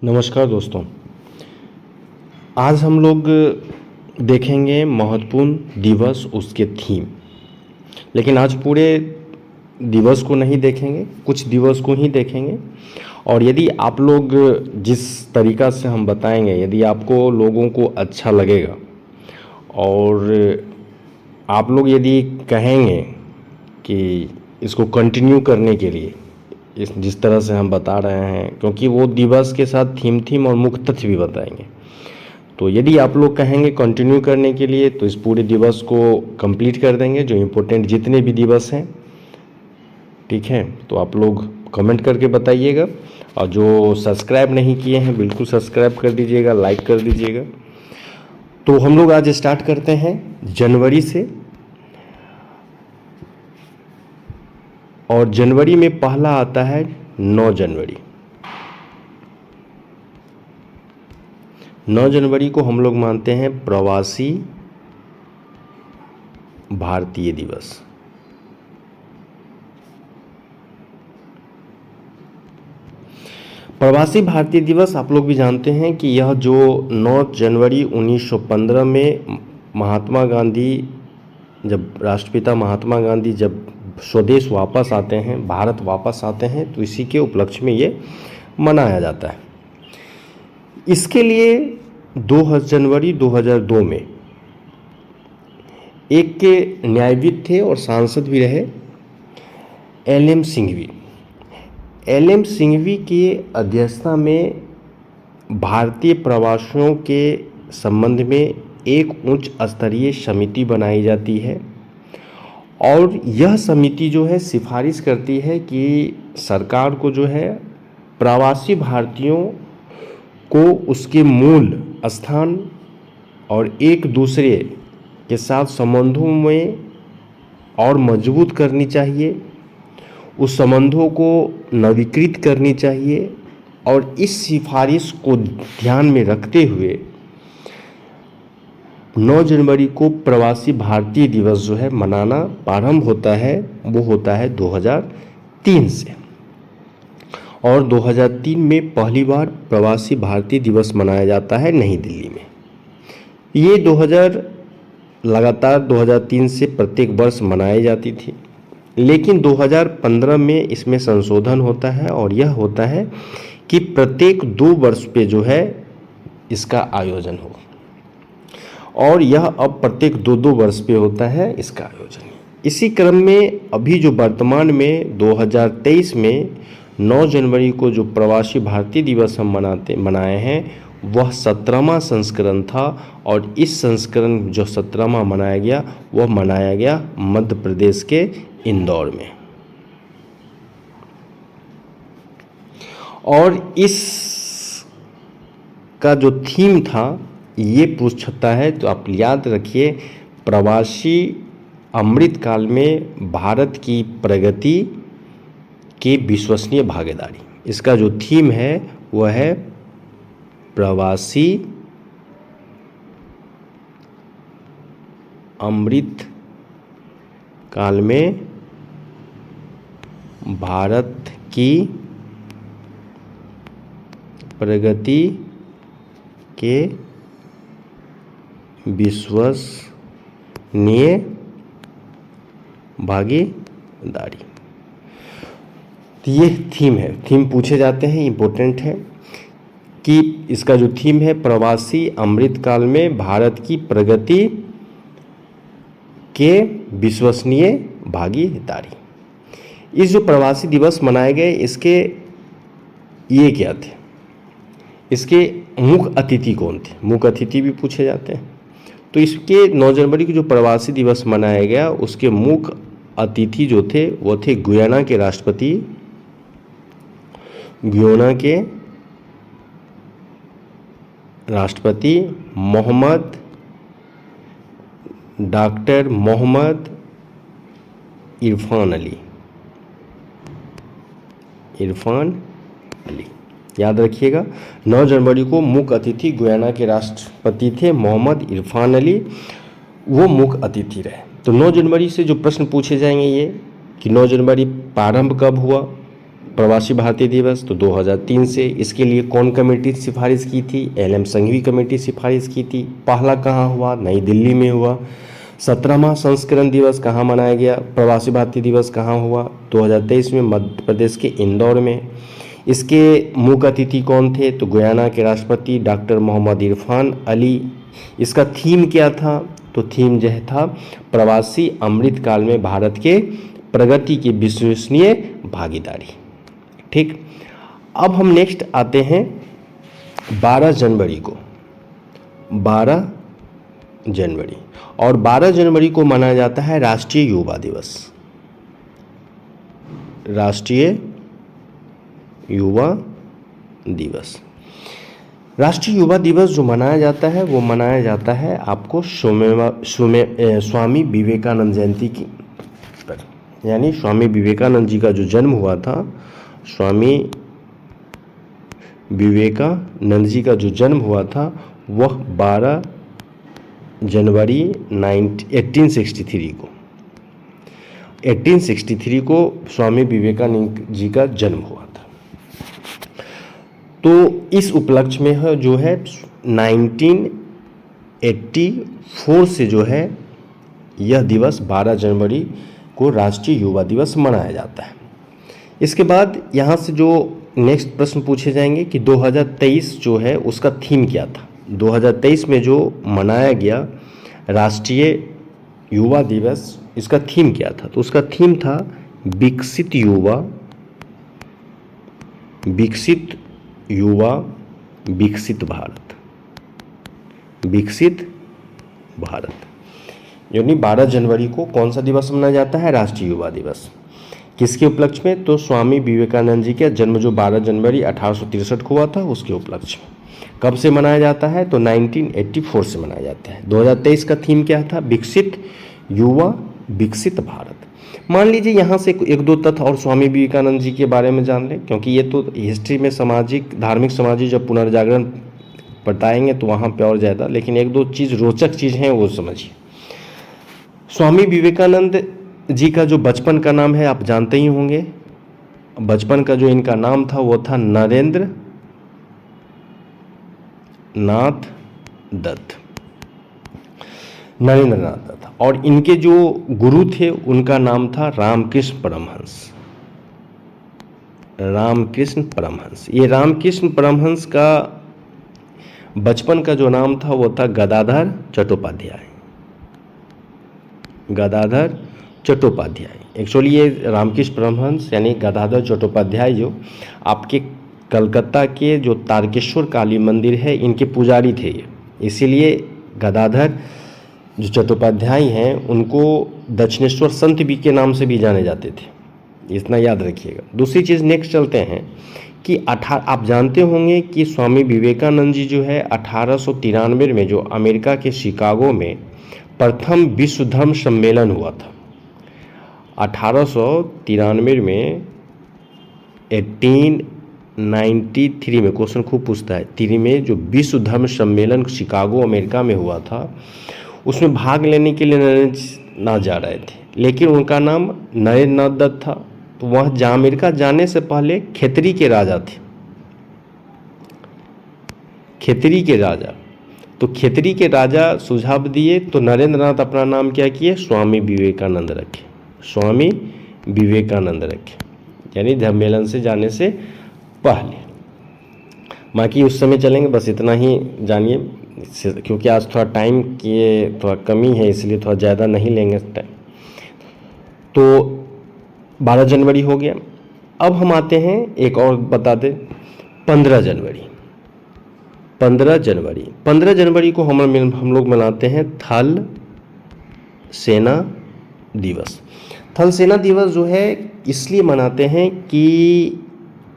नमस्कार दोस्तों। आज हम लोग देखेंगे महत्वपूर्ण दिवस, उसके थीम। लेकिन आज पूरे दिवस को नहीं देखेंगे, कुछ दिवस को ही देखेंगे। और यदि आप लोग जिस तरीक़ा से हम बताएंगे, यदि आपको लोगों को अच्छा लगेगा और आप लोग यदि कहेंगे कि इसको कंटिन्यू करने के लिए जिस तरह से हम बता रहे हैं, क्योंकि वो दिवस के साथ थीम और मुख्य तथ्य भी बताएंगे। तो यदि आप लोग कहेंगे कंटिन्यू करने के लिए तो इस पूरे दिवस को कंप्लीट कर देंगे, जो इम्पोर्टेंट जितने भी दिवस हैं। ठीक है, तो आप लोग कमेंट करके बताइएगा। और जो सब्सक्राइब नहीं किए हैं बिल्कुल सब्सक्राइब कर दीजिएगा, लाइक कर दीजिएगा। तो हम लोग आज स्टार्ट करते हैं जनवरी से। और जनवरी में पहला आता है 9 जनवरी। 9 जनवरी को हम लोग मानते हैं प्रवासी भारतीय दिवस। प्रवासी भारतीय दिवस आप लोग भी जानते हैं कि यह जो 9 जनवरी 1915 में महात्मा गांधी, जब राष्ट्रपिता महात्मा गांधी जब स्वदेश वापस आते हैं, भारत वापस आते हैं, तो इसी के उपलक्ष्य में ये मनाया जाता है। इसके लिए 2 जनवरी 2002 में एक के न्यायविद थे और सांसद भी रहे, एल.एम. सिंघवी। एल.एम. सिंघवी की अध्यक्षता में भारतीय प्रवासियों के संबंध में एक उच्च स्तरीय समिति बनाई जाती है। और यह समिति जो है सिफारिश करती है कि सरकार को जो है प्रवासी भारतीयों को उसके मूल स्थान और एक दूसरे के साथ संबंधों में और मजबूत करनी चाहिए, उस संबंधों को नवीकृत करनी चाहिए। और इस सिफारिश को ध्यान में रखते हुए 9 जनवरी को प्रवासी भारतीय दिवस जो है मनाना प्रारंभ होता है। वो होता है 2003 से। और 2003 में पहली बार प्रवासी भारतीय दिवस मनाया जाता है नई दिल्ली में। ये लगातार 2003 से प्रत्येक वर्ष मनाई जाती थी, लेकिन 2015 में इसमें संशोधन होता है और यह होता है कि प्रत्येक 2 वर्ष पे जो है इसका आयोजन हो। और यह अब प्रत्येक 2-2 वर्ष पे होता है इसका आयोजन। इसी क्रम में अभी जो वर्तमान में 2023 में 9 जनवरी को जो प्रवासी भारतीय दिवस हम मनाए हैं, वह 17वां संस्करण था। और इस संस्करण जो 17वां मनाया गया, वह मनाया गया मध्य प्रदेश के इंदौर में। और इस का जो थीम था ये पूछता है, तो आप याद रखिए, प्रवासी अमृतकाल में भारत की प्रगति के विश्वसनीय भागीदारी। इसका जो थीम है वह है प्रवासी अमृत काल में भारत की प्रगति के विश्वसनीय भागीदारी। तो ये थीम है, थीम पूछे जाते हैं, इम्पोर्टेंट है कि इसका जो थीम है प्रवासी अमृतकाल में भारत की प्रगति के विश्वसनीय भागीदारी। इस जो प्रवासी दिवस मनाए गए, इसके ये क्या थे, इसके मुख्य अतिथि कौन थे, मुख्य अतिथि भी पूछे जाते हैं। तो इसके 9 जनवरी को जो प्रवासी दिवस मनाया गया, उसके मुख्य अतिथि जो थे वो थे गुयाना के राष्ट्रपति, डॉक्टर मोहम्मद इरफान अली। याद रखिएगा, 9 जनवरी को मुख्य अतिथि गुयाना के राष्ट्रपति थे मोहम्मद इरफान अली, वो मुख्य अतिथि रहे। तो 9 जनवरी से जो प्रश्न पूछे जाएंगे ये कि 9 जनवरी प्रारंभ कब हुआ, प्रवासी भारतीय दिवस तो 2003 से। इसके लिए कौन कमेटी सिफारिश की थी? एल.एम. संघवी कमेटी सिफारिश की थी। पहला कहाँ हुआ? नई दिल्ली में हुआ। 17वां संस्करण दिवस कहाँ मनाया गया? प्रवासी भारतीय दिवस कहाँ हुआ? 2023 में मध्य प्रदेश के इंदौर में। इसके मुख्य अतिथि कौन थे? तो गुयाना के राष्ट्रपति डॉक्टर मोहम्मद इरफान अली। इसका थीम क्या था? तो थीम जो था प्रवासी अमृतकाल में भारत के प्रगति की विश्वसनीय भागीदारी। ठीक, अब हम नेक्स्ट आते हैं 12 जनवरी को। 12 जनवरी, और 12 जनवरी को मनाया जाता है राष्ट्रीय युवा दिवस। राष्ट्रीय युवा दिवस। राष्ट्रीय युवा दिवस जो मनाया जाता है वो मनाया जाता है आपको स्वामी विवेकानंद जयंती की पर, यानी स्वामी विवेकानंद जी का जो जन्म हुआ था, स्वामी विवेकानंद जी का जो जन्म हुआ था वह 12 जनवरी 1863 को स्वामी विवेकानंद जी का जन्म हुआ था। तो इस उपलक्ष्य में है जो है 1984 से जो है यह दिवस 12 जनवरी को राष्ट्रीय युवा दिवस मनाया जाता है। इसके बाद यहाँ से जो नेक्स्ट प्रश्न पूछे जाएंगे कि 2023 जो है उसका थीम क्या था। 2023 में जो मनाया गया राष्ट्रीय युवा दिवस, इसका थीम क्या था? तो उसका थीम था विकसित युवा, विकसित युवा, विकसित भारत, विकसित भारत। यानी 12 जनवरी को कौन सा दिवस मनाया जाता है? राष्ट्रीय युवा दिवस। किसके उपलक्ष्य में? तो स्वामी विवेकानंद जी का जन्म जो 12 जनवरी 1863 को हुआ था उसके उपलक्ष्य में। कब से मनाया जाता है? तो 1984 से मनाया जाता है। 2023 का थीम क्या था? विकसित युवा, विकसित भारत। मान लीजिए यहाँ से एक दो तथ्य और स्वामी विवेकानंद जी के बारे में जान लें, क्योंकि ये तो हिस्ट्री में सामाजिक, धार्मिक, सामाजिक जब पुनर्जागरण बताएंगे तो वहाँ पे और ज़्यादा, लेकिन एक दो चीज़ रोचक चीज़ हैं वो समझिए। स्वामी विवेकानंद जी का जो बचपन का नाम है आप जानते ही होंगे। बचपन का जो इनका नाम था वो था नरेंद्र नाथ दत्त, नरेंद्र नाथ दत्त। और इनके जो गुरु थे उनका नाम था रामकृष्ण परमहंस, रामकृष्ण परमहंस। ये रामकृष्ण परमहंस का बचपन का जो नाम था वो था गदाधर चट्टोपाध्याय, गदाधर चट्टोपाध्याय। एक्चुअली ये रामकृष्ण परमहंस यानी गदाधर चट्टोपाध्याय जो आपके कलकत्ता के जो तारकेश्वर काली मंदिर है इनके पुजारी थे ये, इसीलिए गदाधर जो चट्टोपाध्याय हैं उनको दक्षिणेश्वर संत भी के नाम से भी जाने जाते थे, इतना याद रखिएगा। दूसरी चीज़ नेक्स्ट चलते हैं कि आप जानते होंगे कि स्वामी विवेकानंद जी जो है 1893 में जो अमेरिका के शिकागो में प्रथम विश्व धर्म सम्मेलन हुआ था। 1893 में 1893 में क्वेश्चन खूब पूछता है, 3 में जो विश्व धर्म सम्मेलन शिकागो अमेरिका में हुआ था उसमें भाग लेने के लिए नरेंद्र नाथ जा रहे थे, लेकिन उनका नाम नरेंद्र नाथ दत्त था। तो वह अमेरिका जाने से पहले खेतरी के राजा थे, खेतरी के राजा। तो खेतरी के राजा सुझाव दिए तो नरेंद्र नाथ अपना नाम क्या किए? स्वामी विवेकानंद रखे, स्वामी विवेकानंद रखे, यानी सम्मेलन से जाने से पहले। बाकी उस समय चलेंगे, बस इतना ही जानिए, क्योंकि आज थोड़ा टाइम की थोड़ा कमी है इसलिए थोड़ा ज़्यादा नहीं लेंगे टाइम। तो 12 जनवरी हो गया। अब हम आते हैं एक और बता दें 15 जनवरी। 15 जनवरी 15 जनवरी को हम लोग मनाते हैं थल सेना दिवस। थल सेना दिवस जो है इसलिए मनाते हैं कि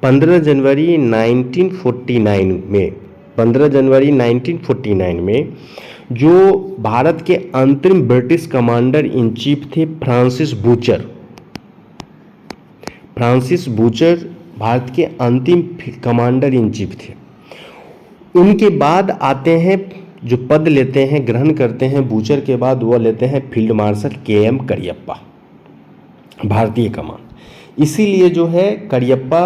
15 जनवरी 1949 में 15 जनवरी 1949 में जो भारत के अंतरिम ब्रिटिश कमांडर इन चीफ थे Francis butcher, Francis butcher Bharat के अंतिम कमांडर इन चीफ थे। उनके बाद आते हैं जो पद लेते हैं, ग्रहण करते हैं बूचर के बाद, वो लेते हैं फील्ड मार्शल के.एम. करियप्पा, भारतीय कमान। इसीलिए जो है करियप्पा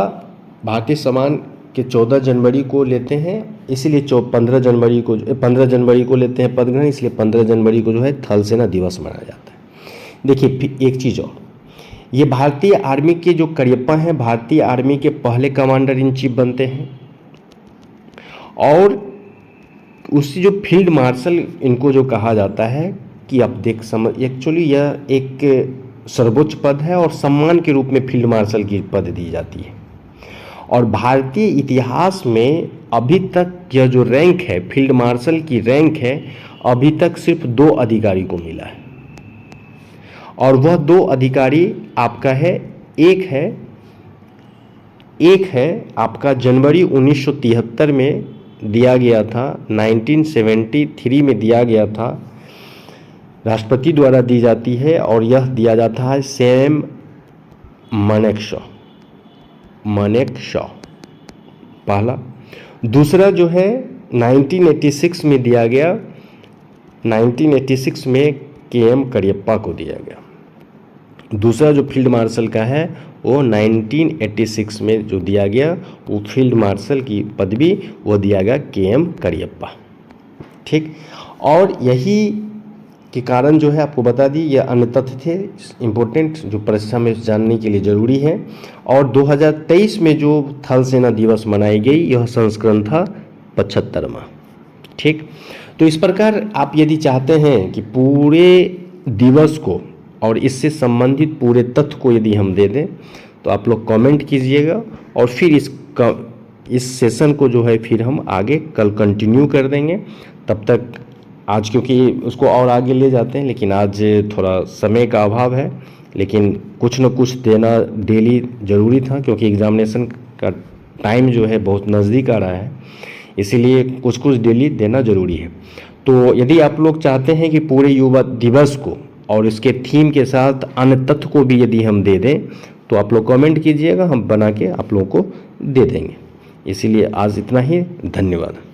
भारतीय सम्मान के 14 जनवरी को लेते हैं, इसीलिए 15 जनवरी को लेते हैं पदग्रहण, इसलिए 15 जनवरी को जो है थल सेना दिवस मनाया जाता है। देखिए फिर एक चीज़ और, ये भारतीय आर्मी के जो करियप्पा हैं भारतीय आर्मी के पहले कमांडर इन चीफ बनते हैं, और उसी जो फील्ड मार्शल इनको जो कहा जाता है कि आप देख समझ, एक्चुअली यह एक सर्वोच्च पद है और सम्मान के रूप में फील्ड मार्शल की पद दी जाती है। और भारतीय इतिहास में अभी तक यह जो रैंक है फील्ड मार्शल की रैंक है, अभी तक सिर्फ 2 अधिकारी को मिला है, और वह 2 अधिकारी आपका है, एक है आपका जनवरी 1973 में दिया गया था, 1973 में दिया गया था, राष्ट्रपति द्वारा दी जाती है, और यह दिया जाता है सैम मानेकशॉ पहला। दूसरा जो है 1986 में दिया गया, 1986 में KM करियप्पा को दिया गया। दूसरा जो फील्ड मार्शल का है वो 1986 में जो दिया गया, वो फील्ड मार्शल की पदवी वो दिया गया KM करियप्पा। ठीक, और यही के कारण जो है आपको बता दी, यह अन्य तथ्य थे इम्पोर्टेंट जो परीक्षा में जानने के लिए ज़रूरी है। और 2023 में जो थल सेना दिवस मनाई गई, यह संस्करण था 75वां। ठीक, तो इस प्रकार आप यदि चाहते हैं कि पूरे दिवस को और इससे संबंधित पूरे तथ्य को यदि हम दे दें, तो आप लोग कमेंट कीजिएगा, और फिर इस सेशन को जो है फिर हम आगे कल कंटिन्यू कर देंगे। तब तक आज, क्योंकि उसको और आगे ले जाते हैं, लेकिन आज थोड़ा समय का अभाव है, लेकिन कुछ न कुछ देना डेली ज़रूरी था, क्योंकि एग्जामिनेशन का टाइम जो है बहुत नज़दीक आ रहा है, इसीलिए कुछ कुछ डेली देना ज़रूरी है। तो यदि आप लोग चाहते हैं कि पूरे युवा दिवस को और इसके थीम के साथ अन्य तथ्य को भी यदि हम दे दें, तो आप लोग कमेंट कीजिएगा, हम बना के आप लोगों को दे देंगे। इसीलिए आज इतना ही, धन्यवाद।